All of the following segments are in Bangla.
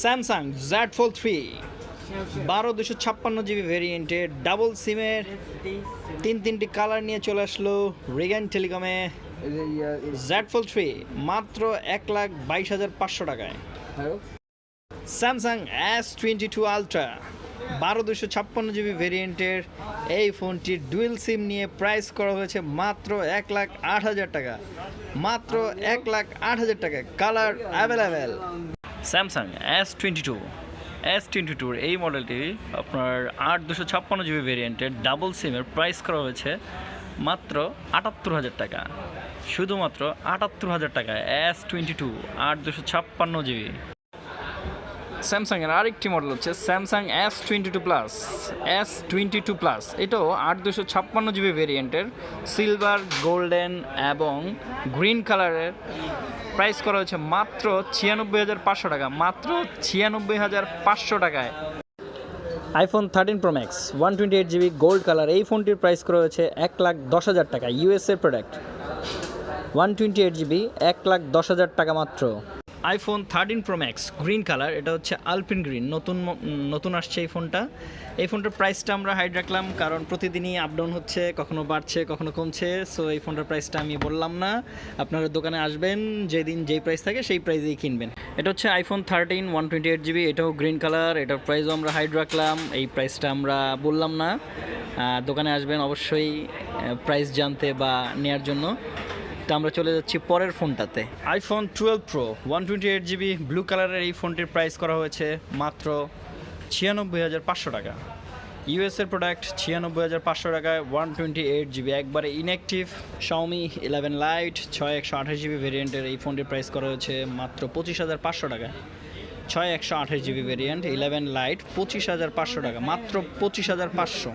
স্যামসাং Z Fold 3 12 256 GB ভেরিয়েন্টের ডাবল সিমের তিনটি কালার নিয়ে চলে আসলো রেগান টেলিকমে। Z Fold 3 মাত্র 1,22,500 টাকায়। স্যামসাং S22 আলট্রা 12 256 GB ভেরিয়েন্টের এই ফোনটির ডুয়েল সিম নিয়ে প্রাইস করা হয়েছে মাত্র 1,08,000 টাকা। মাত্র 1,08,000 টাকা, কালার অ্যাভেলেবেল। স্যামসাং S22 এই মডেলটি আপনার 8 256 GB ভেরিয়েন্টের ডাবল সিমের প্রাইস করা হয়েছে মাত্র 78,000 টাকা। শুধুমাত্র 78,000 টাকায় S22 8 256 GB। স্যামসাংয়ের আরেকটি মডেল হচ্ছে স্যামসাং S22 প্লাস। এটাও 8 256 GB ভেরিয়েন্টের সিলভার, গোল্ডেন এবং গ্রিন কালারের প্রাইস করা হয়েছে মাত্র 96,500 টাকা। মাত্র 96,500 টাকায়। IPhone 13 Pro Max 128 GB gold colour, এই ফোনটির প্রাইস করা হয়েছে 1,10,000 টাকা। ইউএসএ প্রোডাক্ট 128 GB 1,10,000 টাকা মাত্র। IPhone 13 Pro Max green colour, এটা হচ্ছে আলপিন গ্রিন, নতুন আসছে এই ফোনটা। এই ফোনটার প্রাইসটা আমরা হাইড রাখলাম কারণ প্রতিদিনই আপডাউন হচ্ছে, কখনো বাড়ছে কখনো কমছে। সো এই ফোনটার প্রাইসটা আমি বললাম না, আপনারা দোকানে আসবেন, যেদিন যেই প্রাইস থাকে সেই প্রাইসেই কিনবেন। এটা হচ্ছে আইফোন 13 128 GB, এটাও গ্রিন কালার, এটার প্রাইসও আমরা হাইড রাখলাম, এই প্রাইসটা আমরা বললাম না। দোকানে আসবেন অবশ্যই প্রাইস জানতে বা নেওয়ার জন্য। তো আমরা চলে যাচ্ছি পরের ফোনটাতে। আইফোন 12 Pro 128 GB ব্লু কালারের এই ফোনটির প্রাইস করা হয়েছে মাত্র 96,500 টাকা। ইউএসএর প্রোডাক্ট 96,500 টাকায় 128 GB একবারে ইনঅ্যাক্টিভ Xiaomi 11 Lite 6128 GB ভেরিয়েন্টের এই ফোনটির প্রাইস করা হয়েছে মাত্র 25,500 টাকা। 6128 GB ভেরিয়েন্ট 11 Lite 25,500 টাকা, মাত্র 25,500।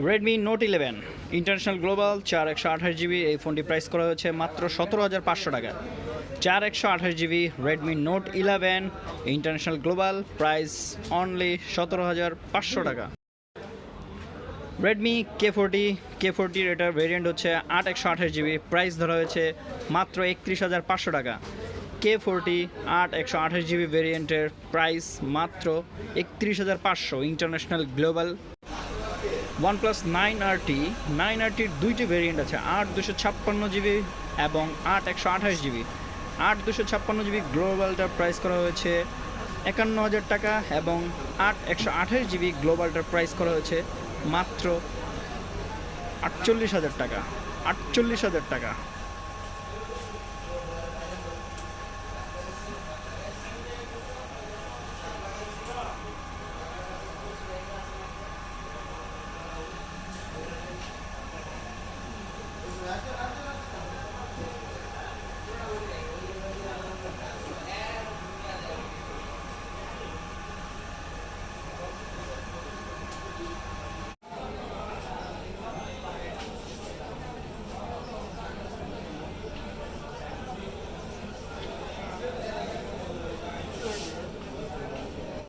Redmi note 11 international global 4128 GB এই ফোনটি প্রাইস করা হয়েছে মাত্র 17,500 টাকা। 4128 GB Redmi note 11 international global, price only 17,500 টাকা। রেডমি K40 এটার ভেরিয়েন্ট হচ্ছে 8128 GB, প্রাইস ধরা হয়েছে মাত্র 31,500 টাকা। K40 8128 GB ভেরিয়েন্টের প্রাইস মাত্র 31,500 ইন্টারন্যাশনাল গ্লোবাল। OnePlus 9RTর দুইটি ভেরিয়েন্ট আছে, 8 256 GB এবং 8 128 GB। 8 256 GB গ্লোবালটার প্রাইস করা হয়েছে 51,000 টাকা এবং 8 128 GB গ্লোবালটার প্রাইস করা হয়েছে মাত্র 48,000 টাকা।